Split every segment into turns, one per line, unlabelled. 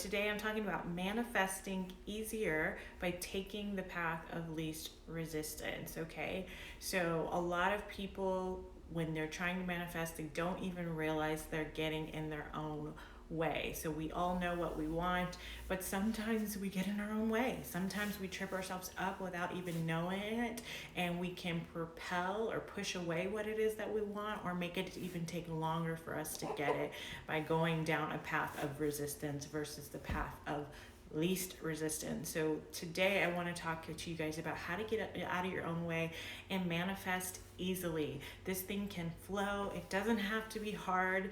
today I'm talking about manifesting easier by taking the path of least resistance, okay? So a lot of people, when they're trying to manifest, they don't even realize they're getting in their own way. So we all know what we want, but sometimes we get in our own way. Sometimes we trip ourselves up without even knowing it, and we can propel or push away what it is that we want, or make it even take longer for us to get it by going down a path of resistance versus the path of least resistance. So today I want to talk to you guys about how to get out of your own way and manifest easily. This thing can flow. It doesn't have to be hard.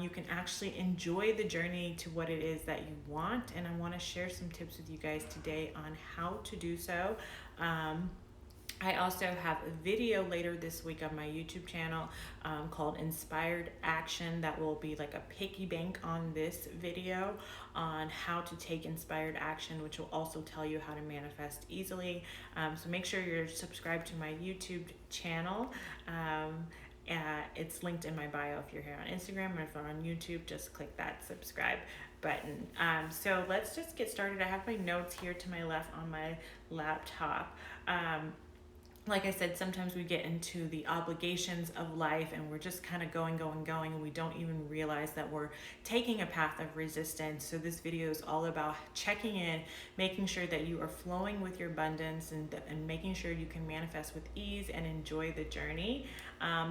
You can actually enjoy the journey to what it is that you want. And I want to share some tips with you guys today on how to do so. I also have a video later this week on my YouTube channel called Inspired Action that will be like a piggy bank on this video on how to take inspired action, which will also tell you how to manifest easily. So make sure you're subscribed to my YouTube channel. It's linked in my bio if you're here on Instagram, or if you're on YouTube, just click that subscribe button. So let's just get started. I have my notes here to my left on my laptop. Like I said, sometimes we get into the obligations of life and we're just kind of going, and we don't even realize that we're taking a path of resistance. So this video is all about checking in, making sure that you are flowing with your abundance, and making sure you can manifest with ease and enjoy the journey.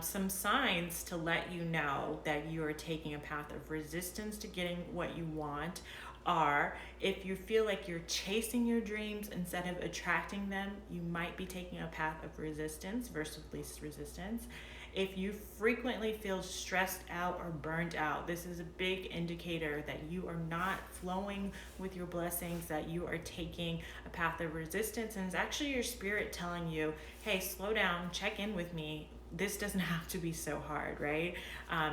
Some signs to let you know that you are taking a path of resistance to getting what you want are: if you feel like you're chasing your dreams instead of attracting them, you might be taking a path of resistance versus least resistance. If you frequently feel stressed out or burned out, this is a big indicator that you are not flowing with your blessings, that you are taking a path of resistance, and it's actually your spirit telling you, hey, slow down, check in with me. This doesn't have to be so hard, right?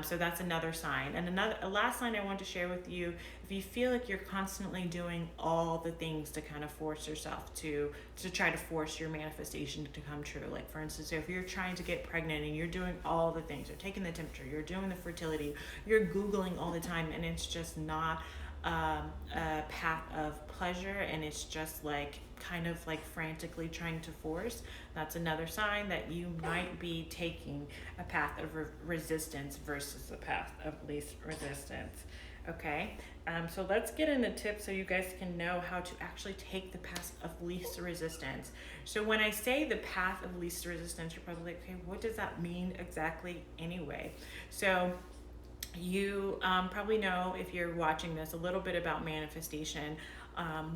So that's another sign. And a last sign I want to share with you: if you feel like you're constantly doing all the things to kind of force yourself to try to force your manifestation to come true. Like, for instance, if you're trying to get pregnant and you're doing all the things, you're taking the temperature, you're doing the fertility, you're Googling all the time, and it's just not a path of pleasure, and it's just like kind of like frantically trying to force, that's another sign that you might be taking a path of resistance versus a path of least resistance. Okay, so let's get into tips so you guys can know how to actually take the path of least resistance. So when I say the path of least resistance, you're probably like, okay, what does that mean exactly anyway? So you probably know, if you're watching this, a little bit about manifestation.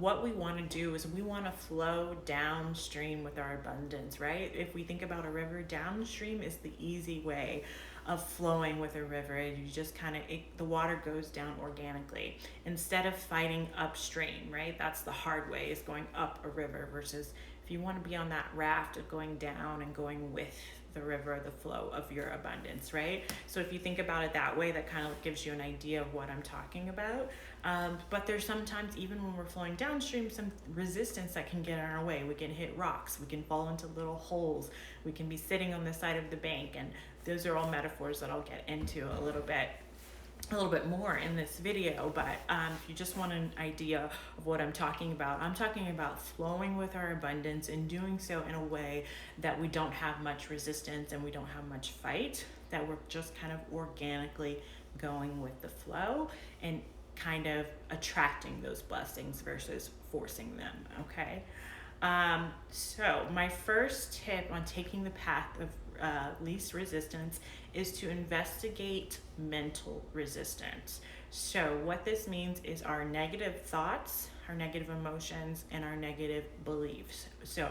What we want to do is we want to flow downstream with our abundance, right? If we think about a river, downstream is the easy way of flowing with a river. You just kind of, the water goes down organically instead of fighting upstream, right? That's the hard way, is going up a river, versus if you want to be on that raft of going down and going with the river, the flow of your abundance, right? So if you think about it that way, that kind of gives you an idea of what I'm talking about. But there's sometimes, even when we're flowing downstream, some resistance that can get in our way. We can hit rocks, we can fall into little holes, we can be sitting on the side of the bank, and those are all metaphors that I'll get into a little bit more in this video. But if you just want an idea of what I'm talking about flowing with our abundance and doing so in a way that we don't have much resistance and we don't have much fight, that we're just kind of organically going with the flow and kind of attracting those blessings versus forcing them. Okay, so my first tip on taking the path of least resistance is to investigate mental resistance. So what this means is our negative thoughts, our negative emotions, and our negative beliefs. So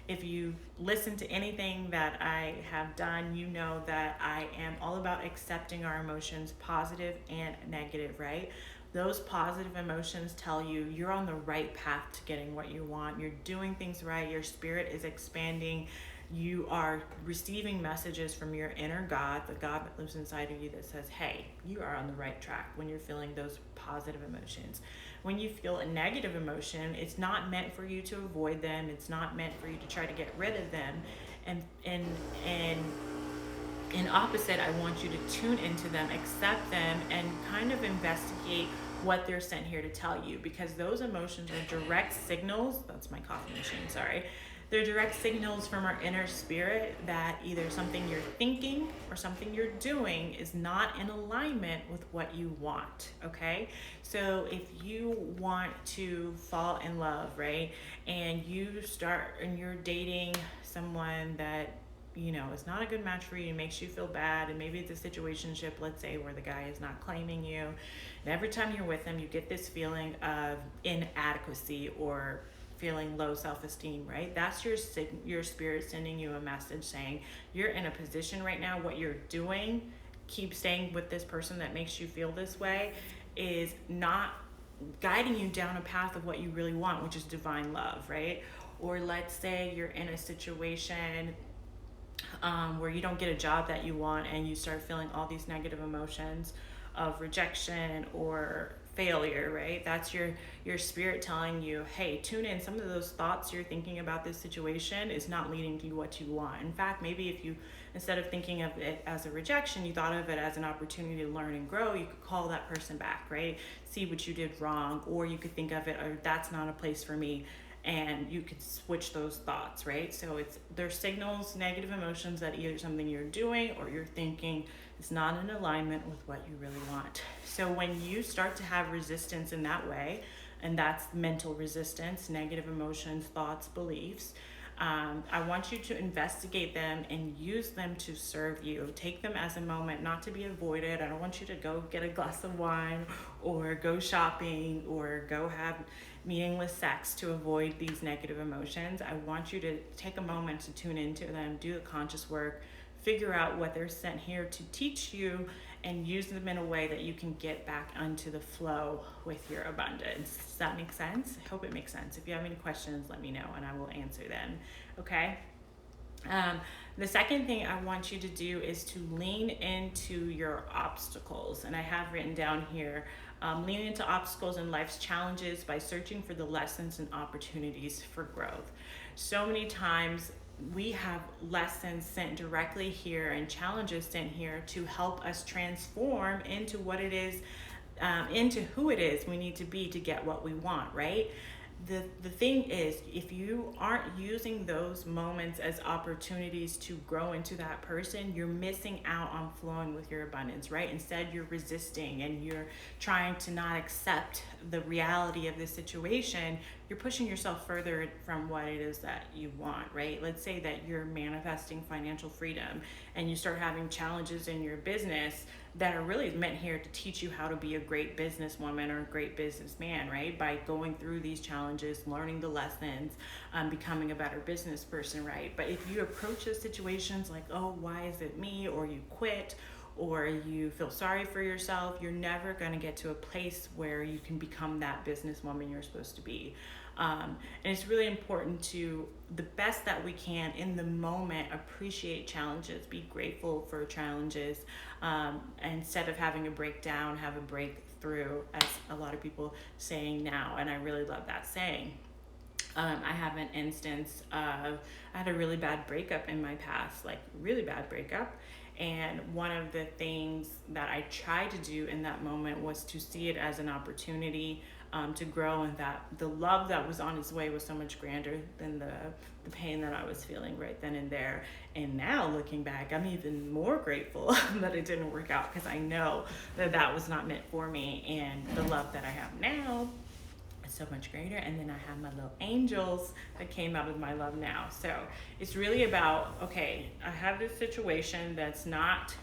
if you listen to anything that I have done, you know that I am all about accepting our emotions, positive and negative, right? Those positive emotions tell you you're on the right path to getting what you want. You're doing things right. Your spirit is expanding. You are receiving messages from your inner God, the God that lives inside of you, that says, hey, you are on the right track when you're feeling those positive emotions. When you feel a negative emotion, it's not meant for you to avoid them. It's not meant for you to try to get rid of them. And in opposite, I want you to tune into them, accept them, and kind of investigate what they're sent here to tell you, because those emotions are direct signals. That's my coffee machine, sorry. They're direct signals from our inner spirit that either something you're thinking or something you're doing is not in alignment with what you want, okay? So if you want to fall in love, right, and you're dating someone that is not a good match for you, makes you feel bad, and maybe it's a situationship, let's say, where the guy is not claiming you, and every time you're with him, you get this feeling of inadequacy or feeling low self-esteem, right? That's your spirit sending you a message saying you're in a position right now, what you're doing, keep staying with this person that makes you feel this way, is not guiding you down a path of what you really want, which is divine love, right? Or let's say you're in a situation where you don't get a job that you want and you start feeling all these negative emotions of rejection or failure, right? That's your spirit telling you, hey, tune in. Some of those thoughts you're thinking about this situation is not leading to what you want. In fact, maybe if you, instead of thinking of it as a rejection, you thought of it as an opportunity to learn and grow, you could call that person back, right? See what you did wrong, or you could think of it, oh, that's not a place for me, and you could switch those thoughts, right? So they're signals, negative emotions, that either something you're doing or you're thinking is not in alignment with what you really want. So when you start to have resistance in that way, and that's mental resistance, negative emotions, thoughts, beliefs, I want you to investigate them and use them to serve you. Take them as a moment not to be avoided. I don't want you to go get a glass of wine or go shopping or go have meaningless sex to avoid these negative emotions. I want you to take a moment to tune into them, do the conscious work, figure out what they're sent here to teach you, and use them in a way that you can get back onto the flow with your abundance. Does that make sense? I hope it makes sense. If you have any questions, let me know and I will answer them. Okay? The second thing I want you to do is to lean into your obstacles. And I have written down here, lean into obstacles in life's challenges by searching for the lessons and opportunities for growth. So many times we have lessons sent directly here and challenges sent here to help us transform into what it is, into who it is we need to be to get what we want, right? The thing is, if you aren't using those moments as opportunities to grow into that person, you're missing out on flowing with your abundance, right? Instead, you're resisting and you're trying to not accept the reality of the situation. You're pushing yourself further from what it is that you want, right? Let's say that you're manifesting financial freedom and you start having challenges in your business that are really meant here to teach you how to be a great businesswoman or a great businessman, right? By going through these challenges, learning the lessons, becoming a better business person, right? But if you approach those situations like, oh, why is it me? Or you quit, or you feel sorry for yourself, you're never going to get to a place where you can become that businesswoman you're supposed to be. And it's really important to, the best that we can in the moment, appreciate challenges, be grateful for challenges, instead of having a breakdown, have a breakthrough, as a lot of people saying now. And I really love that saying. I have an instance of, I had a really bad breakup in my past, like really bad breakup. And one of the things that I tried to do in that moment was to see it as an opportunity to grow, and that the love that was on its way was so much grander than the pain that I was feeling right then and there. And now looking back, I'm even more grateful that it didn't work out, because I know that that was not meant for me, and the love that I have now is so much greater. And then I have my little angels that came out of my love now. So it's really about, okay, I have this situation that's not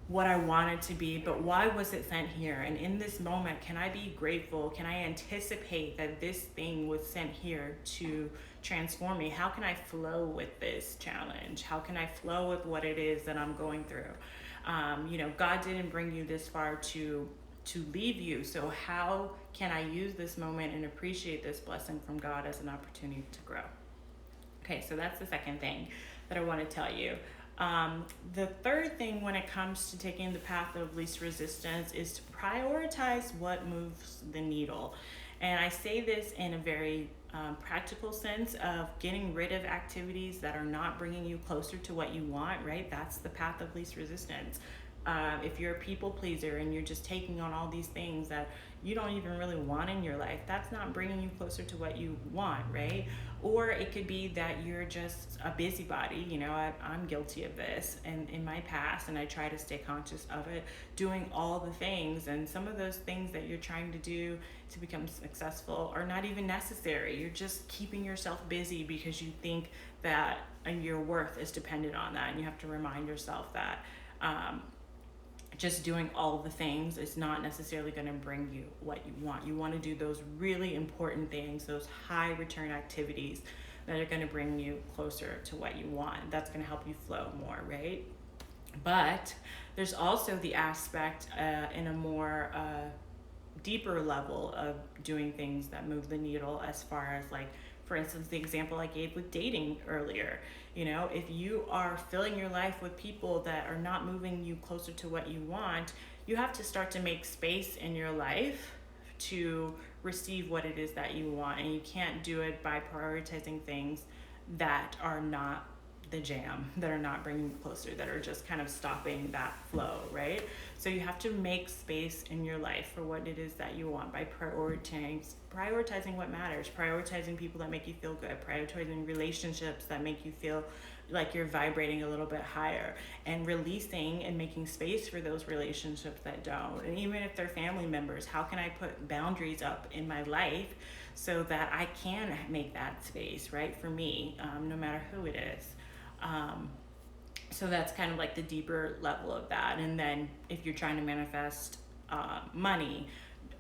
what I want it to be, but why was it sent here? And in this moment, can I be grateful? Can I anticipate that this thing was sent here to transform me? How can I flow with this challenge? How can I flow with what it is that I'm going through? God didn't bring you this far to leave you. So how can I use this moment and appreciate this blessing from God as an opportunity to grow? Okay, so that's the second thing that I want to tell you. The third thing when it comes to taking the path of least resistance is to prioritize what moves the needle. And I say this in a very practical sense of getting rid of activities that are not bringing you closer to what you want, right? That's the path of least resistance. If you're a people pleaser and you're just taking on all these things that you don't even really want in your life, that's not bringing you closer to what you want, right? Or it could be that you're just a busybody. I'm guilty of this and in my past, and I try to stay conscious of it, doing all the things. And some of those things that you're trying to do to become successful are not even necessary. You're just keeping yourself busy because you think that your worth is dependent on that. And you have to remind yourself that just doing all the things is not necessarily going to bring you what you want. You want to do those really important things, those high return activities that are going to bring you closer to what you want. That's going to help you flow more, right? But there's also the aspect in a more deeper level of doing things that move the needle, as far as, like, for instance, the example I gave with dating earlier. If you are filling your life with people that are not moving you closer to what you want, you have to start to make space in your life to receive what it is that you want. And you can't do it by prioritizing things that are not the jam, that are not bringing you closer, that are just kind of stopping that flow, right? So you have to make space in your life for what it is that you want by prioritizing what matters, prioritizing people that make you feel good, prioritizing relationships that make you feel like you're vibrating a little bit higher, and releasing and making space for those relationships that don't. And even if they're family members, how can I put boundaries up in my life so that I can make that space, right, for me, no matter who it is. So that's kind of like the deeper level of that. And then if you're trying to manifest money,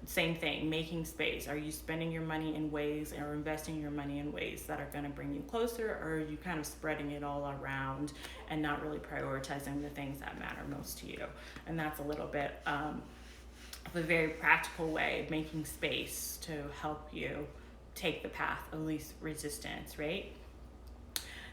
same thing, making space. Are you spending your money in ways, or investing your money in ways that are going to bring you closer, or are you kind of spreading it all around and not really prioritizing the things that matter most to you? And that's a little bit of a very practical way of making space to help you take the path of least resistance, right?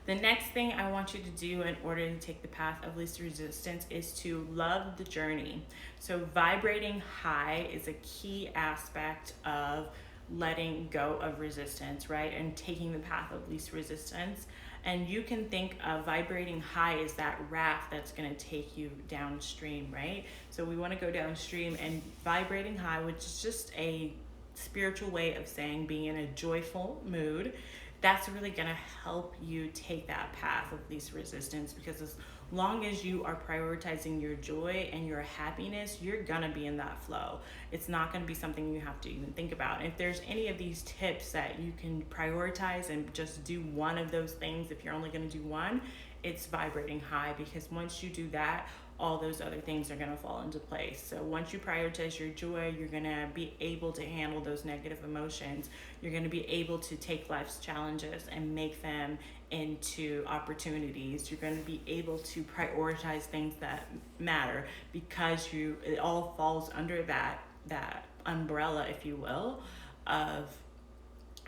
The next thing I want you to do in order to take the path of least resistance is to love the journey. So vibrating high is a key aspect of letting go of resistance, right? And taking the path of least resistance. And you can think of vibrating high as that raft that's going to take you downstream, right? So we want to go downstream, and vibrating high, which is just a spiritual way of saying being in a joyful mood, that's really going to help you take that path of least resistance, because as long as you are prioritizing your joy and your happiness, you're going to be in that flow. It's not going to be something you have to even think about. If there's any of these tips that you can prioritize and just do one of those things, if you're only going to do one, it's vibrating high, because once you do that, all those other things are going to fall into place. So once you prioritize your joy, you're going to be able to handle those negative emotions. You're going to be able to take life's challenges and make them into opportunities. You're going to be able to prioritize things that matter, because it all falls under that umbrella, if you will, of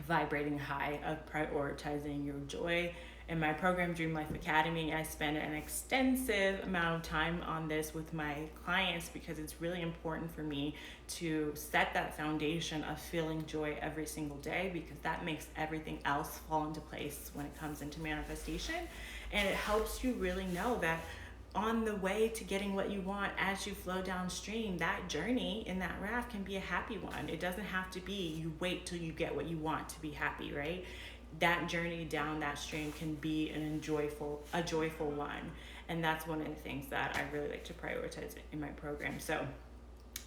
vibrating high, of prioritizing your joy. In my program, Dream Life Academy, I spend an extensive amount of time on this with my clients, because it's really important for me to set that foundation of feeling joy every single day, because that makes everything else fall into place when it comes into manifestation. And it helps you really know that on the way to getting what you want, as you flow downstream, that journey in that raft can be a happy one. It doesn't have to be you wait till you get what you want to be happy, right? That journey down that stream can be a joyful one. And that's one of the things that I really like to prioritize in my program. So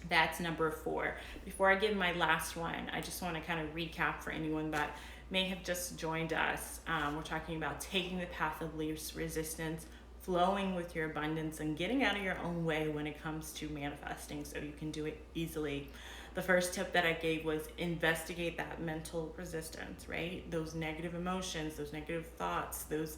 that's number 4. Before I give my last one, I just want to kind of recap for anyone that may have just joined us. We're talking about taking the path of least resistance, flowing with your abundance, and getting out of your own way when it comes to manifesting so you can do it easily. The first tip that I gave was investigate that mental resistance, right? Those negative emotions, those negative thoughts, those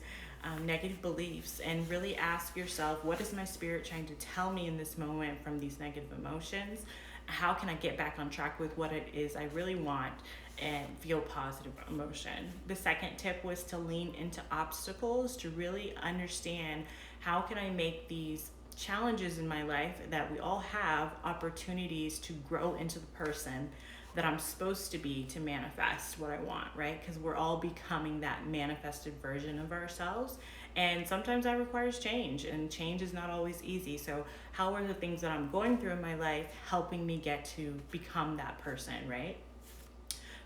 negative beliefs, and really ask yourself, what is my spirit trying to tell me in this moment from these negative emotions? How can I get back on track with what it is I really want and feel positive emotion? The second tip was to lean into obstacles, to really understand how can I make these challenges in my life that we all have opportunities to grow into the person that I'm supposed to be to manifest what I want, right? Because we're all becoming that manifested version of ourselves. And sometimes that requires change, and change is not always easy. So how are the things that I'm going through in my life helping me get to become that person, right?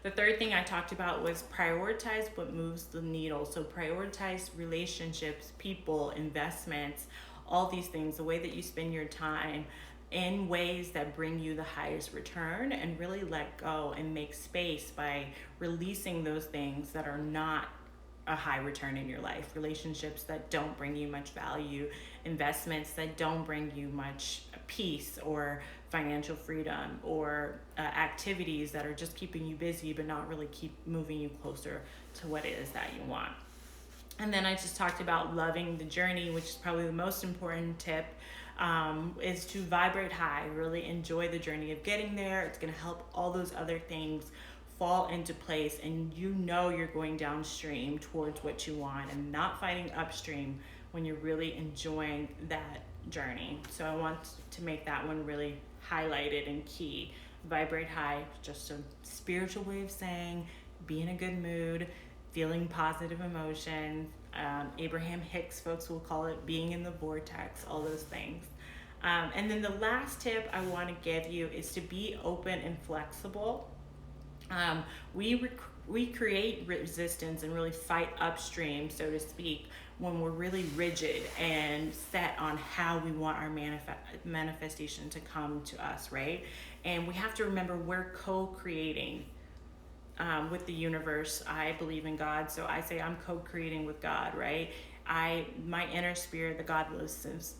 The third thing I talked about was prioritize what moves the needle. So prioritize relationships, people, investments, all these things, the way that you spend your time in ways that bring you the highest return, and really let go and make space by releasing those things that are not a high return in your life, relationships that don't bring you much value, investments that don't bring you much peace or financial freedom, or activities that are just keeping you busy but not really keep moving you closer to what it is that you want. And then I just talked about loving the journey, which is probably the most important tip, is to vibrate high, really enjoy the journey of getting there. It's going to help all those other things fall into place, and you know you're going downstream towards what you want and not fighting upstream when you're really enjoying that journey. So I want to make that one really highlighted and key. Vibrate high, just a spiritual way of saying be in a good mood, feeling positive emotions. Abraham Hicks folks will call it being in the vortex, all those things. And then the last tip I want to give you is to be open and flexible. We create resistance and really fight upstream, so to speak, when we're really rigid and set on how we want our manifestation to come to us, right? And we have to remember we're co-creating with the universe. I believe in God, so I say I'm co-creating with God, right? My inner spirit, the God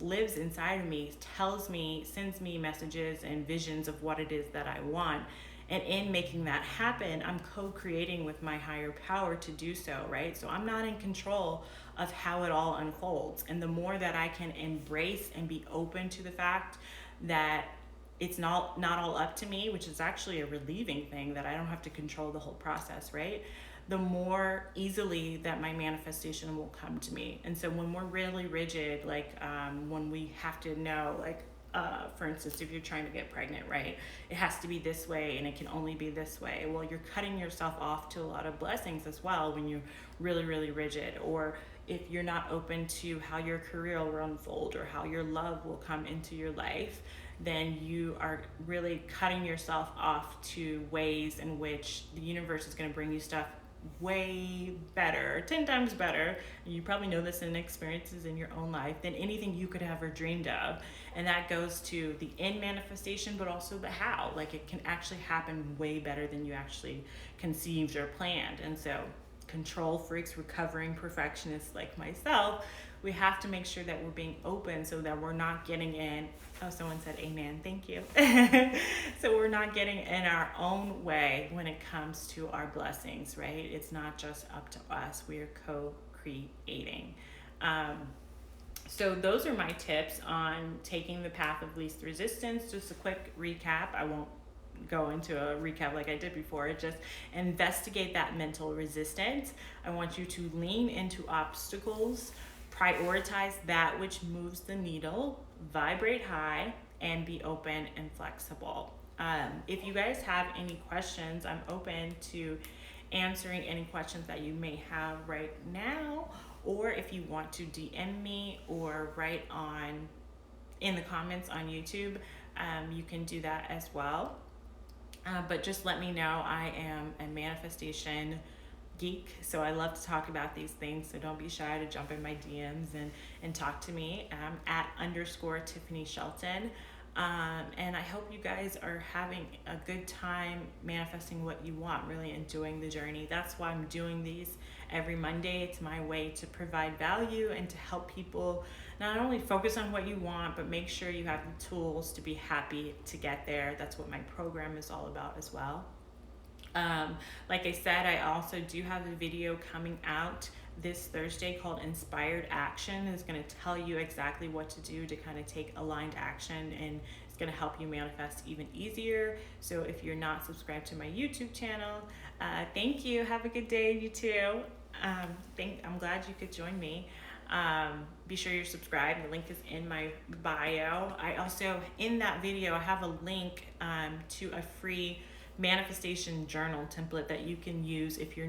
lives inside of me, tells me, sends me messages and visions of what it is that I want. And in making that happen, I'm co-creating with my higher power to do so, right? So I'm not in control of how it all unfolds. And the more that I can embrace and be open to the fact that it's not all up to me, which is actually a relieving thing, that I don't have to control the whole process, right? The more easily that my manifestation will come to me. And so when we're really rigid, like when we have to know, like, for instance, if you're trying to get pregnant, right, it has to be this way and it can only be this way. Well, you're cutting yourself off to a lot of blessings as well when you're really, really rigid. Or if you're not open to how your career will unfold or how your love will come into your life, then you are really cutting yourself off to ways in which the universe is going to bring you stuff way better, 10 times better. You probably know this in experiences in your own life than anything you could have ever dreamed of. And that goes to the in manifestation, but also the how. Like, it can actually happen way better than you actually conceived or planned. And so control freaks, recovering perfectionists like myself, we have to make sure that we're being open so that we're not getting in. Oh, someone said amen. Thank you. So we're not getting in our own way when it comes to our blessings, right? It's not just up to us. We are co-creating. So those are my tips on taking the path of least resistance. Just a quick recap. I won't go into a recap like I did before. Just investigate that mental resistance. I want you to lean into obstacles, prioritize that which moves the needle, vibrate high, and be open and flexible. If you guys have any questions, I'm open to answering any questions that you may have right now, or if you want to DM me or write in the comments on YouTube, you can do that as well. But just let me know. I am a manifestation geek, so I love to talk about these things, so don't be shy to jump in my DMs and talk to me at _Tiffany Shelton. And I hope you guys are having a good time manifesting what you want, really enjoying the journey. That's why I'm doing these every Monday. It's my way to provide value and to help people not only focus on what you want, but make sure you have the tools to be happy to get there. That's what my program is all about as well. Like I said, I also do have a video coming out this Thursday called Inspired Action. It's going to tell you exactly what to do to kind of take aligned action, and it's going to help you manifest even easier. So if you're not subscribed to my YouTube channel, thank you. Have a good day, you too. I'm glad you could join me. Be sure you're subscribed. The link is in my bio. I also, in that video, I have a link to a free manifestation journal template that you can use if you're